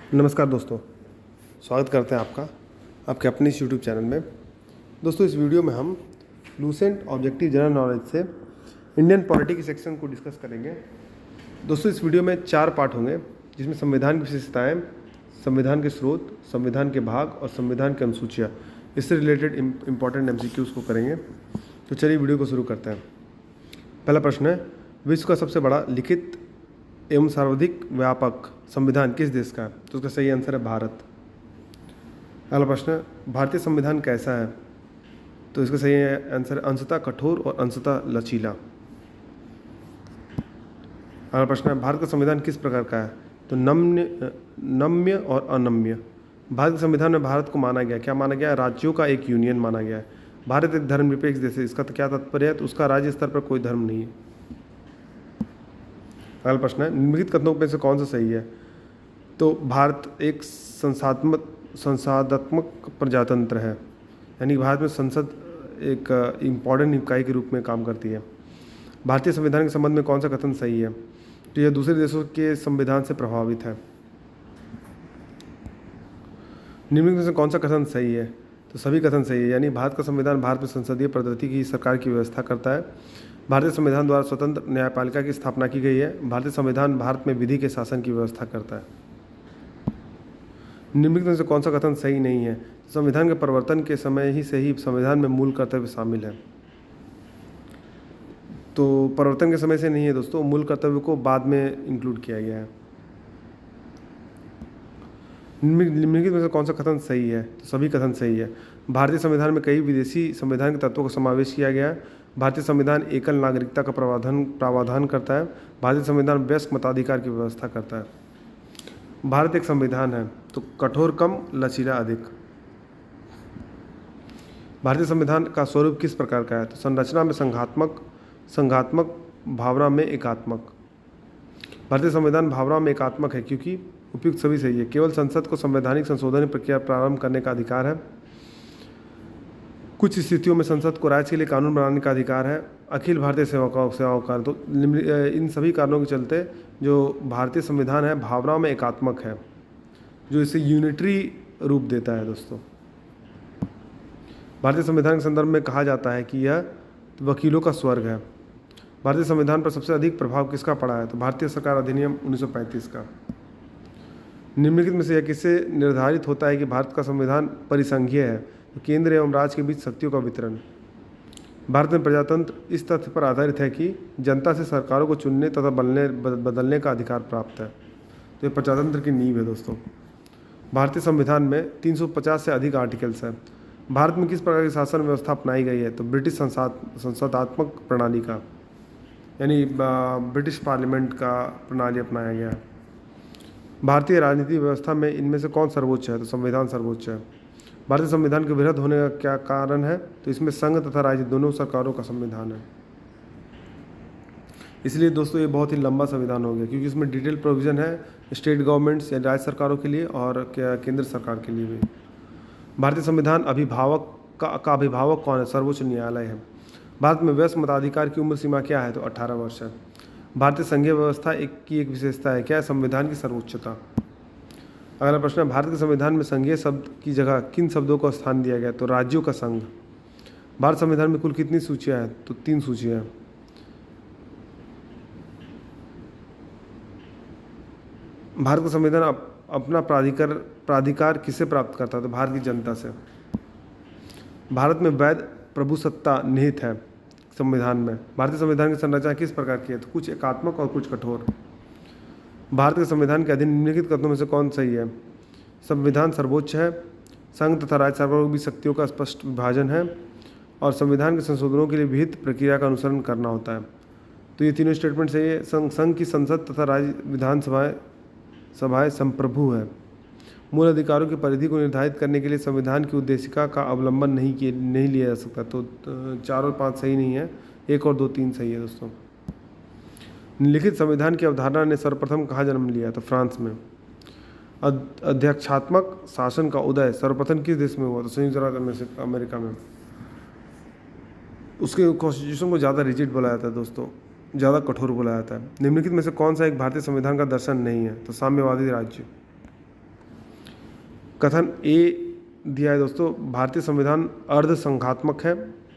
नमस्कार दोस्तों, स्वागत करते हैं आपका आपके अपने इस यूट्यूब चैनल में। दोस्तों, इस वीडियो में हम लूसेंट ऑब्जेक्टिव जनरल नॉलेज से इंडियन पॉलिटी के सेक्शन को डिस्कस करेंगे। दोस्तों, इस वीडियो में 4 पार्ट होंगे, जिसमें संविधान की विशेषताएं, संविधान के स्रोत, संविधान के भाग और संविधान की अनुसूचियाँ, इससे रिलेटेड इंपॉर्टेंट MCQs को करेंगे। तो चलिए वीडियो को शुरू करते हैं। पहला प्रश्न है, विश्व का सबसे बड़ा लिखित एवं सर्वाधिक व्यापक संविधान किस देश का है? तो उसका सही आंसर है भारत। अगला प्रश्न, भारतीय संविधान कैसा है? तो इसका सही आंसर है अंशतः कठोर और अंशतः लचीला। अगला प्रश्न है, भारत का संविधान किस प्रकार का है? तो नम्य और अनम्य। भारत के संविधान में भारत को माना गया, क्या माना गया है? राज्यों का एक यूनियन माना गया है। भारत एक धर्मनिरपेक्ष देश है, इसका तो क्या तात्पर्य है? तो उसका राज्य स्तर पर कोई धर्म नहीं है। अगला प्रश्न है, निम्नलिखित कथनों में से कौन सा सही है? तो भारत एक संसदात्मक प्रजातंत्र है, यानी भारत में संसद एक इम्पॉर्टेंट इकाई के रूप में काम करती है। भारतीय संविधान के संबंध में कौन सा कथन सही है? तो यह दूसरे देशों के संविधान से प्रभावित है। निम्नलिखित में से कौन सा कथन सही है? तो सभी कथन सही है, यानी भारत का संविधान भारत में संसदीय पद्धति की सरकार की व्यवस्था करता है। भारतीय संविधान द्वारा स्वतंत्र न्यायपालिका की स्थापना की गई है। भारतीय संविधान भारत में विधि के शासन की व्यवस्था करता है। निम्नलिखित में से कौन सा कथन सही नहीं है? संविधान के परिवर्तन के समय ही से ही संविधान में मूल कर्तव्य शामिल है। तो परिवर्तन के समय से नहीं है दोस्तों, मूल कर्तव्य को बाद में इंक्लूड किया गया है। निम्नलिखित में से कौन सा कथन सही है? तो सभी कथन सही है। भारतीय संविधान में कई विदेशी संविधान के तत्वों का समावेश किया गया है। भारतीय संविधान एकल नागरिकता का प्रावधान करता है। भारतीय संविधान वयस्क मताधिकार की व्यवस्था करता है। भारत एक संविधान है, तो कठोर कम, लचीला अधिक। भारतीय संविधान का स्वरूप किस प्रकार का है? तो संरचना में संघात्मक, भावना में एकात्मक। भारतीय संविधान भावना में एकात्मक है क्योंकि उपयुक्त सभी सही है। केवल संसद को संवैधानिक संशोधन प्रक्रिया प्रारंभ करने का अधिकार है। कुछ स्थितियों में संसद को राज्य के लिए कानून बनाने का अधिकार है। अखिल भारतीय सेवाओं का। तो इन सभी कारणों के चलते जो भारतीय संविधान है भावना में एकात्मक है, जो इसे यूनिटरी रूप देता है। दोस्तों, भारतीय संविधान के संदर्भ में कहा जाता है कि यह वकीलों का स्वर्ग है। भारतीय संविधान पर सबसे अधिक प्रभाव किसका पड़ा है? तो भारतीय सरकार अधिनियम 1935 का। निम्नलिखित में से यह किससे निर्धारित होता है कि भारत का संविधान परिसंघीय है? तो केंद्र एवं राज्य के बीच शक्तियों का वितरण। भारत में प्रजातंत्र इस तथ्य पर आधारित है कि जनता से सरकारों को चुनने तथा बदलने का अधिकार प्राप्त है। तो ये प्रजातंत्र की नींव है। दोस्तों, भारतीय संविधान में 350 से अधिक आर्टिकल्स हैं। भारत में किस प्रकार की शासन व्यवस्था अपनाई गई है? तो ब्रिटिश संसदात्मक प्रणाली का, यानी ब्रिटिश पार्लियामेंट का प्रणाली अपनाया गया है। भारतीय राजनीतिक व्यवस्था में इनमें से कौन सर्वोच्च है? तो संविधान सर्वोच्च है। भारतीय संविधान के वृहद होने का क्या कारण है? तो इसमें संघ तथा राज्य दोनों सरकारों का संविधान है। इसलिए दोस्तों ये बहुत ही लंबा संविधान हो गया, क्योंकि इसमें डिटेल प्रोविज़न है स्टेट गवर्नमेंट्स या राज्य सरकारों के लिए और केंद्र सरकार के लिए भी। भारतीय संविधान अभिभावक का अभिभावक कौन है? सर्वोच्च न्यायालय है। भारत में वयस्क मताधिकार की उम्र सीमा क्या है? तो 18 वर्ष है। भारतीय संघीय व्यवस्था एक विशेषता है, क्या है? संविधान की सर्वोच्चता। अगला प्रश्न है, भारत के संविधान में संघीय शब्द की जगह किन शब्दों को स्थान दिया गया? तो राज्यों का संघ। भारत संविधान में कुल कितनी सूचियाँ हैं? तो 3 सूचियाँ हैं। भारत का संविधान अपना प्राधिकार किससे प्राप्त करता है? तो भारत की जनता से। भारत में वैध प्रभुसत्ता निहित है संविधान में। भारतीय संविधान की संरचना किस प्रकार की है? तो कुछ एकात्मक और कुछ कठोर। भारत के संविधान के अधीन निम्नलिखित कथनों में से कौन सही है? संविधान सर्वोच्च है, संघ तथा राज्य सरकारों के बीच शक्तियों का स्पष्ट विभाजन है, और संविधान के संशोधनों के लिए विहित प्रक्रिया का अनुसरण करना होता है। तो ये तीनों स्टेटमेंट सही है। संघ की संसद तथा राज्य विधानसभाएं संप्रभु है। मूल अधिकारों की परिधि को निर्धारित करने के लिए संविधान की उद्देशिका का अवलंबन नहीं लिया जा सकता। तो 4 और 5 सही नहीं है, 1 और 2 3 सही है। दोस्तों, लिखित संविधान की अवधारणा ने सर्वप्रथम कहाँ जन्म लिया? तो फ्रांस में। अध्यक्षात्मक शासन का उदय सर्वप्रथम किस देश में हुआ? तो संयुक्त राज्य अमेरिका में। उसके कॉन्स्टिट्यूशन को ज़्यादा रिजिड बोला जाता है दोस्तों, ज़्यादा कठोर बोला जाता है। निम्नलिखित में से कौन सा एक भारतीय संविधान का दर्शन नहीं है? तो साम्यवादी राज्य। कथन ए दिया है दोस्तों, भारतीय संविधान अर्ध संघात्मक है,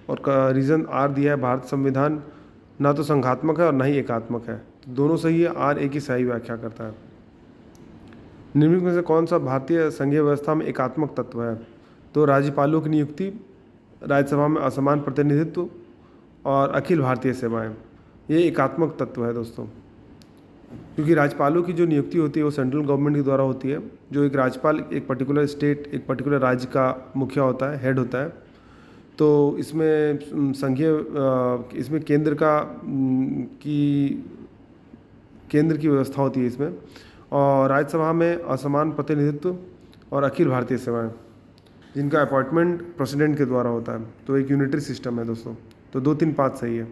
और रीज़न आर दिया है, भारत संविधान ना तो संघात्मक है और ना ही एकात्मक है। तो दोनों सही है, आर ए की सही व्याख्या करता है। निम्नलिखित में से कौन सा भारतीय संघीय व्यवस्था में एकात्मक तत्व है? तो राज्यपालों की नियुक्ति, राज्यसभा में असमान प्रतिनिधित्व और अखिल भारतीय सेवाएं, ये एकात्मक तत्व है दोस्तों। क्योंकि राज्यपालों की जो नियुक्ति होती है वो सेंट्रल गवर्नमेंट के द्वारा होती है। जो एक राज्यपाल एक पर्टिकुलर स्टेट, एक पर्टिकुलर राज्य का मुखिया होता है, हेड होता है। तो इसमें इसमें केंद्र की व्यवस्था होती है इसमें। और राज्यसभा में असमान प्रतिनिधित्व और अखिल भारतीय सेवाएं, जिनका अपॉइंटमेंट प्रेसिडेंट के द्वारा होता है। तो एक यूनिटरी सिस्टम है दोस्तों। तो 2, 3, 5 सही है।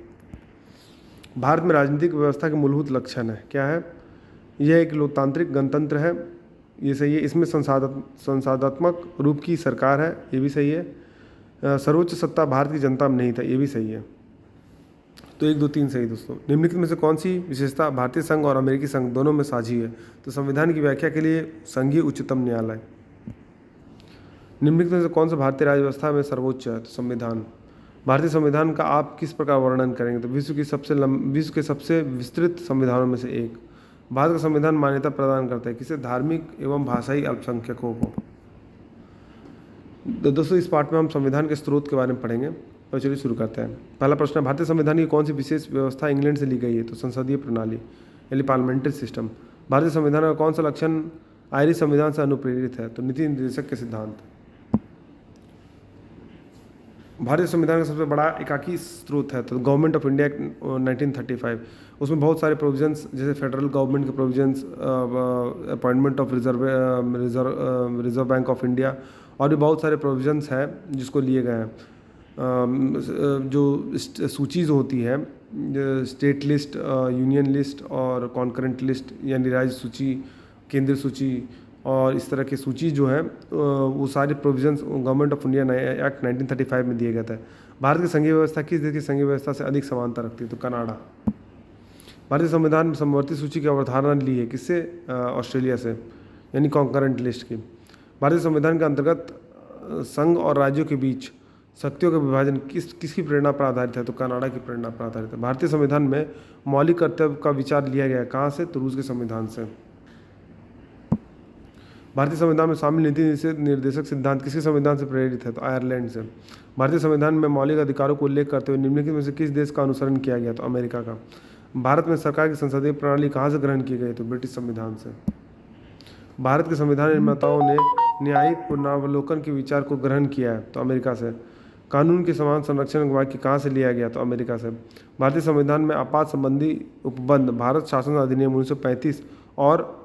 भारत में राजनीतिक व्यवस्था के मूलभूत लक्षण है, क्या है? यह एक लोकतांत्रिक गणतंत्र है, ये सही है। इसमें संसदात्मक रूप की सरकार है, ये भी सही है। सर्वोच्च सत्ता भारत की जनता में नहीं था, ये भी सही है। तो 1, 2, 3 सही दोस्तों। निम्नलिखित में से कौन सी विशेषता भारतीय संघ और अमेरिकी संघ दोनों में साझी है? तो संविधान की व्याख्या के लिए संघीय उच्चतम न्यायालय। निम्नलिखित में से कौन सा भारतीय राज्य व्यवस्था में सर्वोच्च है? तो संविधान। भारतीय संविधान का आप किस प्रकार वर्णन करेंगे? तो विश्व के सबसे विस्तृत संविधानों में से एक। भारत का संविधान मान्यता प्रदान करता है किसे? धार्मिक एवं भाषाई अल्पसंख्यकों को। दोस्तों, इस पार्ट में हम संविधान के स्रोत के बारे में पढ़ेंगे। तो चलिए शुरू करते हैं। पहला प्रश्न है, भारतीय संविधान की कौन सी विशेष व्यवस्था इंग्लैंड से ली गई है? तो संसदीय प्रणाली यानी पार्लियामेंट्री सिस्टम। भारतीय संविधान का कौन सा लक्षण आयरिश संविधान से अनुप्रेरित है? तो नीति निर्देशक के सिद्धांत। भारतीय संविधान का सबसे बड़ा एकाकी स्रोत है तो गवर्नमेंट ऑफ इंडिया 1935। उसमें बहुत सारे प्रोविजंस, जैसे फेडरल गवर्नमेंट के provisions, appointment of reserve bank of India, और भी बहुत सारे प्रोविजंस हैं जिसको लिए गए हैं। जो सूचीज़ होती है, स्टेट लिस्ट, यूनियन लिस्ट और कॉन्करेंट लिस्ट, यानी राज्य सूची, केंद्रीय सूची और इस तरह की सूची जो है, वो सारे provisions government of India act 1935 में दिए गए थे। भारत की संघीय व्यवस्था किस देश की संघीय व्यवस्था से अधिक समानता रखती है? तो कनाडा। भारतीय संविधान में समवर्ती सूची की अवधारणा ली है किससे? ऑस्ट्रेलिया से, यानी कॉन्करेंट लिस्ट की। भारतीय संविधान के अंतर्गत संघ और राज्यों के बीच शक्तियों का विभाजन किसकी प्रेरणा पर आधारित है? तो कनाडा की प्रेरणा पर आधारित है। भारतीय संविधान में मौलिक कर्तव्य का विचार लिया गया है कहाँ से? तो रूस के संविधान से। भारतीय संविधान में शामिल नीति निर्देशक सिद्धांत किसके संविधान से प्रेरित है? तो आयरलैंड से। भारतीय संविधान में मौलिक अधिकारों को उल्लेख करते हुए निम्नलिखित में से किस देश का अनुसरण किया गया? तो अमेरिका का। भारत में सरकार की संसदीय प्रणाली कहाँ से ग्रहण की गई? तो ब्रिटिश संविधान से। भारत के संविधान निर्माताओं ने न्यायिक पुनरावलोकन के विचार को ग्रहण किया है, तो अमेरिका से। कानून के समान संरक्षण वाक्य कहाँ से लिया गया? तो अमेरिका से। भारतीय संविधान में आपात संबंधी उपबंध भारत शासन अधिनियम 1935 और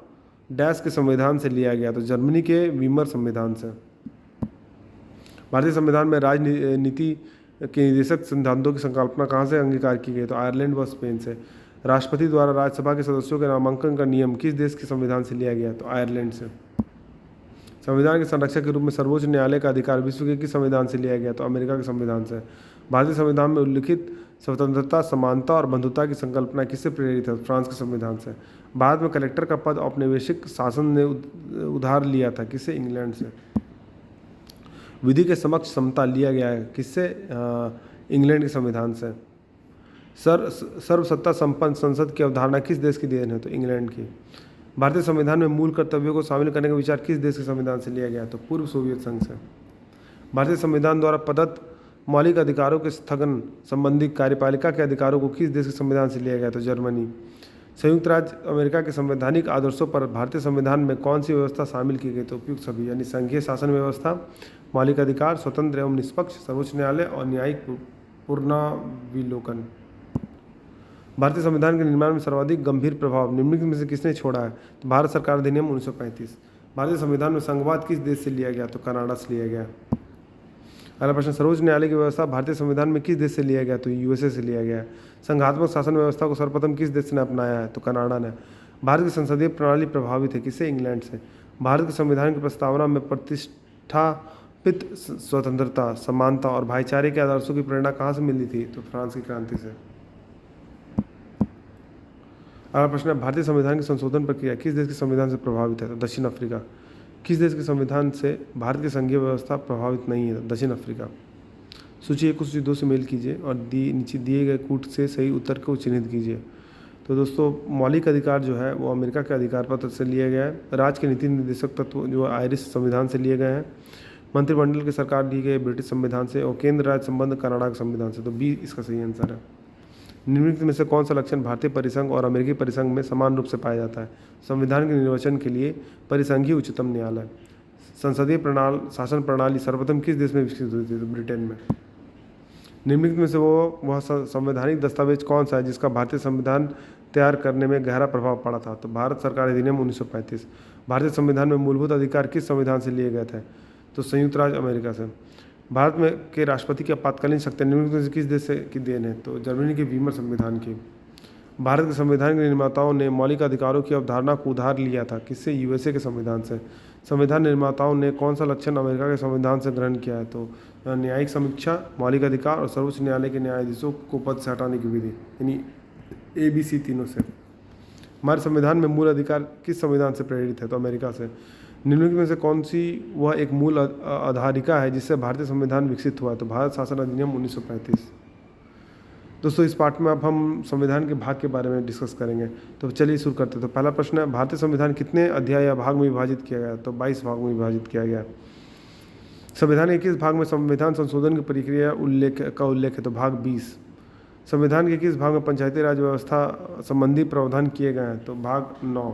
डैश के संविधान से लिया गया, तो जर्मनी के वीमर संविधान से। भारतीय संविधान में राजनीति के निर्देशक सिद्धांतों की संकल्पना कहाँ से अंगीकार की गई? तो आयरलैंड व स्पेन से। राष्ट्रपति द्वारा राज्यसभा के सदस्यों के नामांकन का नियम किस देश के संविधान से लिया गया? तो आयरलैंड से। संविधान के संरक्षक के रूप में सर्वोच्च न्यायालय का अधिकार विश्व के किस संविधान से लिया गया? तो अमेरिका के संविधान से। भारतीय संविधान में उल्लिखित स्वतंत्रता, समानता और बंधुता की संकल्पना किससे प्रेरित है? फ्रांस के संविधान से। भारत में कलेक्टर का पद औपनिवेशिक शासन ने उधार लिया था किससे? इंग्लैंड से। विधि के समक्ष समता लिया गया है किससे? इंग्लैंड के संविधान से। सर्वसत्ता संपन्न संसद की अवधारणा किस देश की देन है? तो इंग्लैंड की। भारतीय संविधान में मूल कर्तव्यों को शामिल करने का विचार किस देश के संविधान से लिया गया? तो पूर्व सोवियत संघ से। भारतीय संविधान द्वारा प्रदत्त मौलिक अधिकारों के स्थगन संबंधी कार्यपालिका के अधिकारों को किस देश के संविधान से लिया गया? तो जर्मनी। संयुक्त राज्य अमेरिका के संवैधानिक आदर्शों पर भारतीय संविधान में कौन सी व्यवस्था शामिल की गई? तो उपयुक्त सभी, यानी संघीय शासन व्यवस्था, मौलिक अधिकार, स्वतंत्र एवं निष्पक्ष सर्वोच्च न्यायालय और न्यायिक पुनरावलोकन। भारतीय संविधान के निर्माण में सर्वाधिक गंभीर प्रभाव निम्नलिखित में से किसने छोड़ा है? तो भारत सरकार अधिनियम 1935। भारतीय संविधान में संघवाद किस देश से लिया गया? तो कनाडा से लिया गया। अगला प्रश्न, सर्वोच्च न्यायालय की व्यवस्था भारतीय संविधान में किस देश से लिया गया? तो यूएसए से लिया गया। संघात्मक शासन व्यवस्था को सर्वप्रथम किस देश ने अपनाया है? तो कनाडा ने। भारत की संसदीय प्रणाली प्रभावित है किससे? इंग्लैंड से। भारत के संविधान की प्रस्तावना में प्रतिष्ठापित स्वतंत्रता, समानता और भाईचारे के आदर्शों की प्रेरणा कहाँ से मिली थी? तो फ्रांस की क्रांति से। अगला प्रश्न है, भारतीय संविधान की संशोधन प्रक्रिया किस देश के संविधान से प्रभावित है? तो दक्षिण अफ्रीका। किस देश के संविधान से भारत की संघीय व्यवस्था प्रभावित नहीं है? दक्षिण अफ्रीका। सूची 1 को सूची 2 से मेल कीजिए और नीचे दिए गए कूट से सही उत्तर को चिन्हित कीजिए। तो दोस्तों मौलिक अधिकार जो है वो अमेरिका के अधिकार पत्र से लिया गया है। राज्य के नीति निर्देशक तत्व जो आयरिश संविधान से लिए गए हैं। मंत्रिमंडल की सरकार ली गई ब्रिटिश संविधान से और केंद्र राज्य संबंध कनाडा के संविधान से। तो बी इसका सही आंसर है। निम्नलिखित में से कौन सा लक्षण भारतीय परिसंघ और अमेरिकी परिसंघ में समान रूप से पाया जाता है? संविधान के निर्वचन के लिए परिसंघीय उच्चतम न्यायालय। संसदीय शासन प्रणाली सर्वप्रथम किस देश में विकसित हुई थी? तो ब्रिटेन में। निम्नलिखित में से वह संवैधानिक दस्तावेज कौन सा है जिसका भारतीय संविधान तैयार करने में गहरा प्रभाव पड़ा था? तो भारत सरकार अधिनियम 1935। भारतीय संविधान में मूलभूत अधिकार किस संविधान से लिए गए थे? तो संयुक्त राज्य अमेरिका से। भारत में के राष्ट्रपति की आपातकालीन शक्ति निम्नलिखित में से किस देश से की देन है? तो जर्मनी के वीमर संविधान की। भारत के संविधान के निर्माताओं ने मौलिक अधिकारों की अवधारणा को उधार लिया था किससे? यूएसए के संविधान से। संविधान निर्माताओं ने कौन सा लक्षण अमेरिका के संविधान से ग्रहण किया है? तो न्यायिक समीक्षा, मौलिक अधिकार और सर्वोच्च न्यायालय के न्यायाधीशों को पद से हटाने की विधि, यानी ABC तीनों से। हमारे संविधान में मूल अधिकार किस संविधान से प्रेरित है? तो अमेरिका से। निम्नलिखित में से कौन सी वह एक मूल आधारिका है जिससे भारतीय संविधान विकसित हुआ? तो भारत शासन अधिनियम 1935। दोस्तों इस पार्ट में अब हम संविधान के भाग के बारे में डिस्कस करेंगे। तो चलिए शुरू करते हैं। तो पहला प्रश्न है, भारतीय संविधान कितने अध्याय या भाग में विभाजित किया गया? तो 22 भाग में विभाजित किया गया। संविधान के किस भाग में संविधान संशोधन की प्रक्रिया उल्लेख है? तो भाग 20। संविधान के किस भाग में पंचायती राज व्यवस्था संबंधी प्रावधान किए गए हैं? तो भाग 9।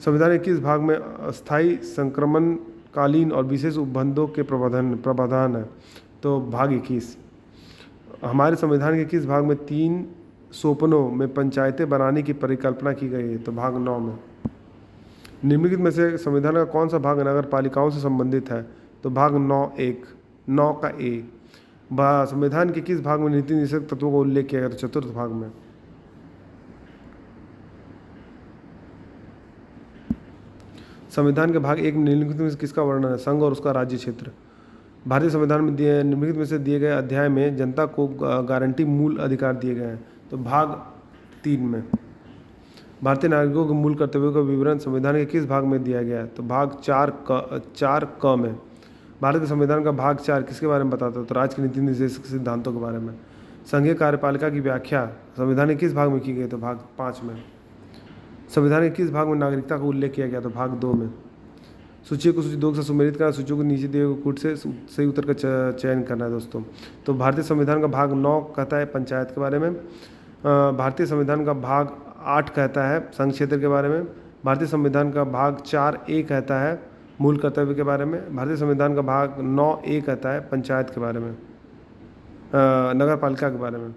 संविधान के किस भाग में अस्थायी संक्रमणकालीन और विशेष उपबंधों के प्रावधान है? तो भाग 21। हमारे संविधान के किस भाग में 3 सोपानों में पंचायतें बनाने की परिकल्पना की गई है? तो भाग 9 में। निम्नलिखित में से संविधान का कौन सा भाग नगर पालिकाओं से संबंधित है? तो भाग 9(1), 9 का ए। संविधान के किस भाग में नीति निर्देशक तत्वों का उल्लेख किया गया? तो चतुर्थ भाग में। संविधान के भाग 1 में निम्नलिखित में से किसका वर्णन है? संघ और उसका राज्य क्षेत्र। भारतीय संविधान में निम्नलिखित में से दिए गए अध्याय में जनता को गारंटी मूल अधिकार दिए गए हैं? तो भाग 3 में। भारतीय नागरिकों के मूल कर्तव्यों का विवरण संविधान के किस भाग में दिया गया है? तो भाग 4 में। भारत के संविधान का भाग 4 किसके बारे में बताता है? तो राज्य के नीति निर्देशक सिद्धांतों के बारे में। संघीय कार्यपालिका की व्याख्या संविधान के किस भाग में की गई? तो भाग 5 में। संविधान के किस भाग में नागरिकता का उल्लेख किया गया? तो भाग 2 में। सूची को सूची 2 से सुमेलित करना, सूचियों को नीचे दिए गए कूट से सही उत्तर का चयन करना है दोस्तों। तो भारतीय संविधान का भाग 9 कहता है पंचायत के बारे में। भारतीय संविधान का भाग 8 कहता है संघ क्षेत्र के बारे में। भारतीय संविधान का भाग 4(a) कहता है मूल कर्तव्य के बारे में। भारतीय संविधान का भाग 9(a) कहता है पंचायत के बारे में, नगर पालिका के बारे में।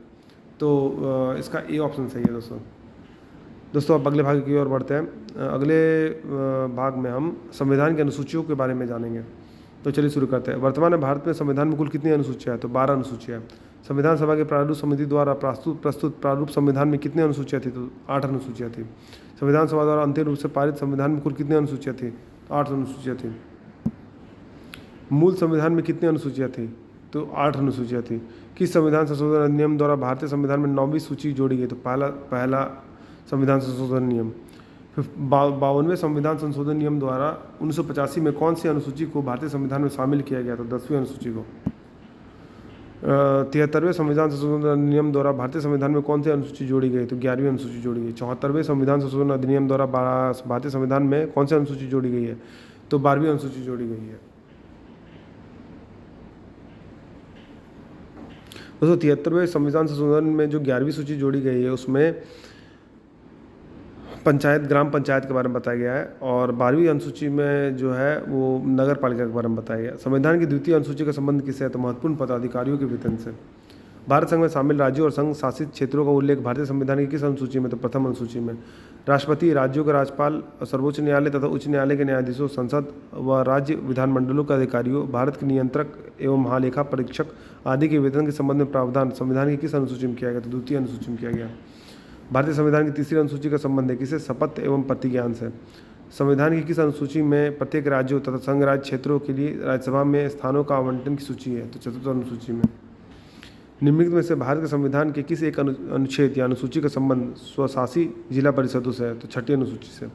तो इसका ए ऑप्शन सही है दोस्तों। अब अगले भाग की ओर बढ़ते हैं। अगले भाग में हम संविधान की अनुसूचियों के बारे में जानेंगे। तो चलिए शुरू करते हैं। वर्तमान में भारत में संविधान में कुल कितनी अनुसूचियाँ हैं? तो 12 अनुसूचियाँ। संविधान सभा के प्रारूप समिति द्वारा प्रस्तुत प्रारूप संविधान में कितनी अनुसूचियाँ थी? तो 8 अनुसूचियाँ थी। संविधान सभा द्वारा अंतिम रूप से पारित संविधान में कुल कितनी अनुसूचियाँ थी? 8 अनुसूचियाँ थी। मूल संविधान में कितनी अनुसूचियाँ थी? तो 8 अनुसूचियाँ थी। किस संविधान संशोधन अधिनियम द्वारा भारतीय संविधान में 9वीं सूची जोड़ी गई? तो पहला संविधान संशोधन नियम। 52वें संविधान संशोधन नियम द्वारा 1985 में कौन सी अनुसूची को भारतीय संविधान में शामिल किया गया? तो 10वीं अनुसूची को। 73वें संविधान संशोधन अधिनियम द्वारा भारतीय संविधान में कौन सी अनुसूची जोड़ी गई? तो 11वीं अनुसूची जोड़ी गई। 74वें संविधान संशोधन अधिनियम द्वारा भारतीय संविधान में कौन सी अनुसूची जोड़ी गई है? तो 12वीं अनुसूची जोड़ी गई है। दोस्तों 73वें संविधान संशोधन में जो 11वीं सूची जोड़ी गई है उसमें पंचायत, ग्राम पंचायत के बारे में बताया गया है और 12वीं अनुसूची में जो है वो नगर पालिका के बारे में बताया गया। संविधान की द्वितीय अनुसूची का संबंध किससे है? तो महत्वपूर्ण पदाधिकारियों के वेतन से। भारत संघ में शामिल राज्यों और संघ शासित क्षेत्रों का उल्लेख भारतीय संविधान की किस अनुसूची में? तो प्रथम अनुसूची में। राष्ट्रपति, राज्यों के राज्यपाल, सर्वोच्च न्यायालय तथा उच्च न्यायालय के न्यायाधीशों, संसद व राज्य विधानमंडलों के अधिकारियों, भारत के नियंत्रक एवं महालेखा परीक्षक आदि के वेतन के संबंध में प्रावधान संविधान की किस अनुसूची में किया गया? तो द्वितीय अनुसूची में किया गया। भारतीय संविधान की तीसरी अनुसूची का संबंध है किसे? शपथ एवं प्रतिज्ञान से। संविधान की किस अनुसूची में प्रत्येक राज्यों तथा संघ राज्य क्षेत्रों के लिए राज्यसभा में स्थानों का आवंटन की सूची है? तो चतुर्थ अनुसूची में। निम्नलिखित में से भारत के संविधान के किस एक अनुच्छेद या अनुसूची का संबंध स्वशासी जिला परिषदों से है? तो 6ठी अनुसूची से।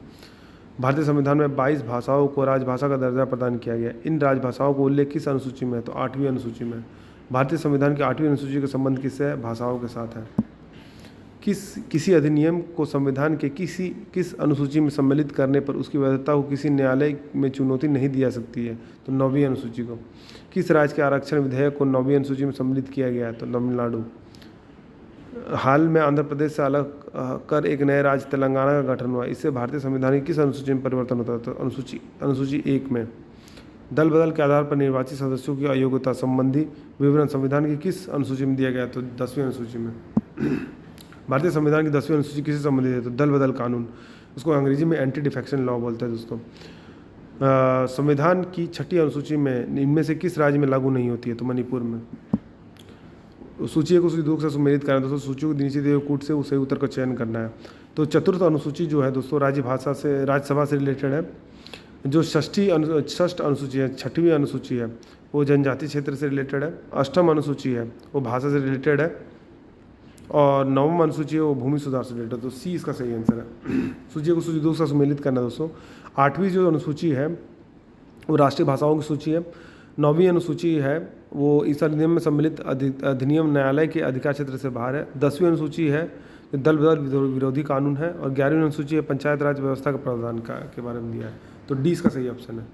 भारतीय संविधान में 22 भाषाओं को राजभाषा का दर्जा प्रदान किया गया। इन राजभाषाओं को उल्लेख किस अनुसूची में है? तो 8वीं अनुसूची में। भारतीय संविधान की 8वीं अनुसूची का संबंध किससे है? भाषाओं के साथ है। किसी अधिनियम को संविधान के किस अनुसूची में सम्मिलित करने पर उसकी वैधता को किसी न्यायालय में चुनौती नहीं दी जा सकती है? तो 9वीं अनुसूची को। किस राज्य के आरक्षण विधेयक को 9वीं अनुसूची में सम्मिलित किया गया है? तो तमिलनाडु। हाल में आंध्र प्रदेश से अलग कर एक नए राज्य तेलंगाना का गठन हुआ। इससे भारतीय संविधान की किस अनुसूची में परिवर्तन होता है? तो अनुसूची 1 में। दल बदल के आधार पर निर्वाचित सदस्यों की अयोग्यता संबंधी विवरण संविधान की किस अनुसूची में दिया गया? तो 10वीं अनुसूची में। भारतीय संविधान की 10वीं अनुसूची किससे संबंधित है? तो दल बदल कानून, उसको अंग्रेजी में एंटी डिफेक्शन लॉ बोलते हैं दोस्तों। संविधान की 6ठी अनुसूची में इनमें से किस राज्य में लागू नहीं होती है? तो मणिपुर में। सूची को सूची 2 से सुमेलित करना है दोस्तों। सूची को नीचे दिए हुए कूट से सही उत्तर का चयन करना है। तो चतुर्थ अनुसूची जो है दोस्तों राज्यसभा से रिलेटेड है। जो षष्ठ अनुसूची है, 6वीं अनुसूची है, वो जनजातीय क्षेत्र से रिलेटेड है। 8वीं अनुसूची है वो भाषा से रिलेटेड है, और 9वीं अनुसूची है वो भूमि सुधार से रिलेटेड है। तो सी इसका सही आंसर है। सूची को सूची 2 से सुमेलित करना है दोस्तों। 8वीं जो अनुसूची है वो राष्ट्रीय भाषाओं की सूची है। 9वीं अनुसूची है वो इस अधिनियम में सम्मिलित अधिनियम न्यायालय के अधिकार क्षेत्र से बाहर है। 10वीं अनुसूची है दल बदल विरोधी कानून है, और 11वीं अनुसूची है पंचायत राज व्यवस्था के प्रावधान के बारे में दिया है। तो डी इसका सही ऑप्शन है।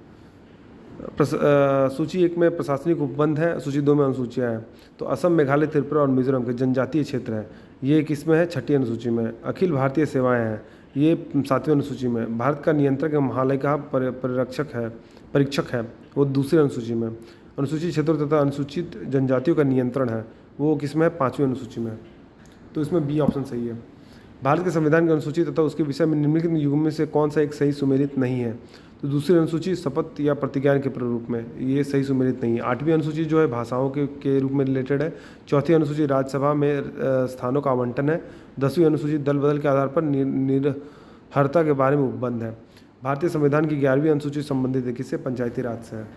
सूची 1 में प्रशासनिक उपबंध है, सूची 2 में अनुसूचियाँ हैं। तो असम, मेघालय, त्रिपुरा और मिजोरम के जनजातीय क्षेत्र है, ये किसमें है? 6ठी अनुसूची में। अखिल भारतीय सेवाएं हैं, ये 7वीं अनुसूची में। भारत का नियंत्रक महालय का परीक्षक है, वो 2री अनुसूची में। अनुसूचित क्षेत्रों तथा अनुसूचित जनजातियों का नियंत्रण है, वो किसमें है? 5वीं अनुसूची में। तो इसमें बी ऑप्शन सही है। भारत के संविधान की अनुसूची तथा उसके विषय में निम्नलिखित युग्म में से कौन सा एक सही सुमेलित नहीं है? तो 2री अनुसूची शपथ या प्रतिज्ञा के प्रारूप में, ये सही सुमेलित नहीं है। 8वीं अनुसूची जो है भाषाओं के रूप में रिलेटेड है। 4थी अनुसूची राज्यसभा में स्थानों का आवंटन है। 10वीं अनुसूची दल बदल के आधार पर निरहरता के बारे में उपबंध है। भारतीय संविधान की 11वीं अनुसूची संबंधित है किससे? पंचायती राज से है।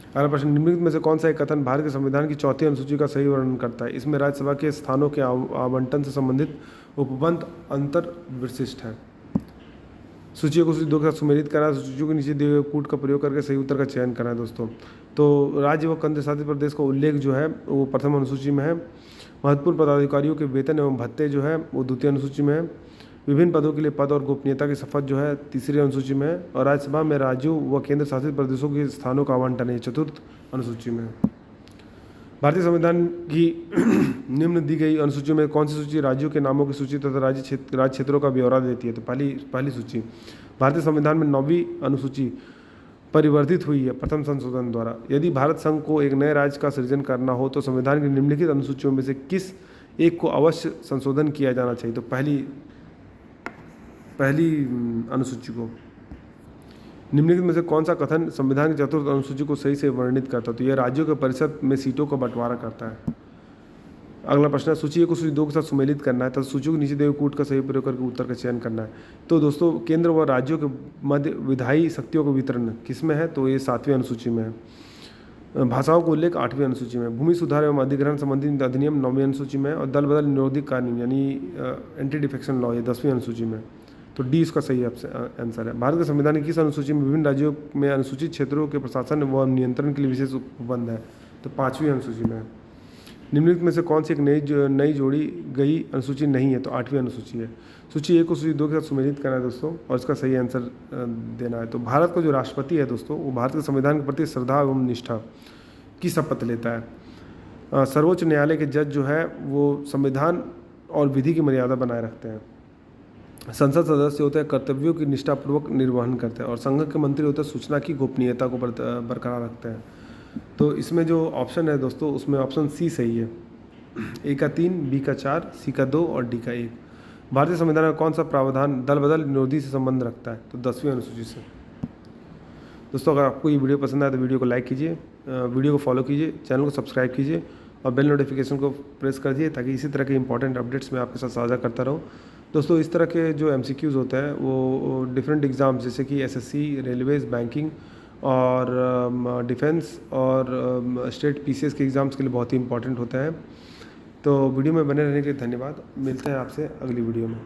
अगला प्रश्न, निम्नलिखित में से कौन सा एक कथन भारत के संविधान की 4थी अनुसूची का सही वर्णन करता है? इसमें राज्यसभा के स्थानों के आवंटन से संबंधित उपबंध अंतर विशिष्ट है। सूची को सूची 2 के साथ सुमेलित करना है। सूची के नीचे दिए हुए कूट का प्रयोग करके सही उत्तर का चयन करना है दोस्तों। तो राज्य व केंद्र शासित प्रदेश का उल्लेख जो है वो प्रथम अनुसूची में है। महत्वपूर्ण पदाधिकारियों के वेतन एवं भत्ते जो है वो 2री अनुसूची में है। विभिन्न पदों के लिए पद और गोपनीयता की शपथ जो है 3री अनुसूची में है। और राज्यसभा में राज्यों व केंद्र शासित प्रदेशों के स्थानों का आवंटन है 4th अनुसूची में। भारतीय संविधान की निम्न दी गई अनुसूची में कौन सी सूची राज्यों के नामों की सूची तथा राज्य क्षेत्रों का ब्यौरा देती है? तो पहली सूची। भारतीय संविधान में 9वीं अनुसूची परिवर्धित हुई है प्रथम संशोधन द्वारा। यदि भारत संघ को एक नए राज्य का सृजन करना हो तो संविधान की निम्नलिखित अनुसूचियों में से किस एक को अवश्य संशोधन किया जाना चाहिए? तो पहली अनुसूची को। निम्नलिखित में से कौन सा कथन संविधान की 4th अनुसूची को सही से वर्णित करता है? तो यह राज्यों के परिषद में सीटों का बंटवारा करता है। अगला प्रश्न है, सूची को सूची 2 के साथ सुमेलित करना है तथा सूची को नीचे दिए हुए कूट का सही प्रयोग करके उत्तर का चयन करना है। तो दोस्तों केंद्र व राज्यों के मध्य विधायी शक्तियों का वितरण किसमें है? तो ये 7वीं अनुसूची में है। भाषाओं को उल्लेख 8वीं अनुसूची में। भूमि सुधार एवं अधिग्रहण संबंधी अधिनियम 9वीं अनुसूची में। और दल बदल निरोधी कानून यानी एंटी डिफेक्शन लॉ ये 10वीं अनुसूची में। तो डी इसका सही आंसर है। भारत के संविधान की किस अनुसूची में विभिन्न राज्यों में अनुसूचित क्षेत्रों के प्रशासन व नियंत्रण के लिए विशेष उपबंध है? तो 5वीं अनुसूची में। निम्नलिखित में से कौन सी एक नई जोड़ी गई अनुसूची नहीं है? तो 8वीं अनुसूची है। सूची 1 को सूची 2 के साथ सुमेलित करना है दोस्तों, और इसका सही आंसर देना है। तो भारत का जो राष्ट्रपति है दोस्तों वो भारत के संविधान के प्रति श्रद्धा एवं निष्ठा की शपथ लेता है। सर्वोच्च न्यायालय के जज जो है वो संविधान और विधि की मर्यादा बनाए रखते हैं। संसद सदस्य होते हैं कर्तव्यों की निष्ठापूर्वक निर्वहन करते हैं। और संघ के मंत्री होते हैं सूचना की गोपनीयता को बरकरार रखते हैं। तो इसमें जो ऑप्शन है दोस्तों उसमें ऑप्शन सी सही है। ए का 3, बी का 4, सी का 2 और डी का 1। भारतीय संविधान का कौन सा प्रावधान दल बदल निरोधी से संबंध रखता है? तो 10वीं अनुसूची से। दोस्तों अगर आपको ये वीडियो पसंद आए तो वीडियो को लाइक कीजिए, वीडियो को फॉलो कीजिए, चैनल को सब्सक्राइब कीजिए और बेल नोटिफिकेशन को प्रेस कर दिए ताकि इसी तरह के इंपॉर्टेंट अपडेट्स मैं आपके साथ साझा करता रहूँ। दोस्तों इस तरह के जो MCQs होते हैं वो डिफरेंट एग्ज़ाम्स जैसे कि SSC, रेलवेज़, बैंकिंग और डिफेंस और स्टेट PCS के एग्ज़ाम्स के लिए बहुत ही इंपॉर्टेंट होते हैं। तो वीडियो में बने रहने के लिए धन्यवाद। मिलते हैं आपसे अगली वीडियो में।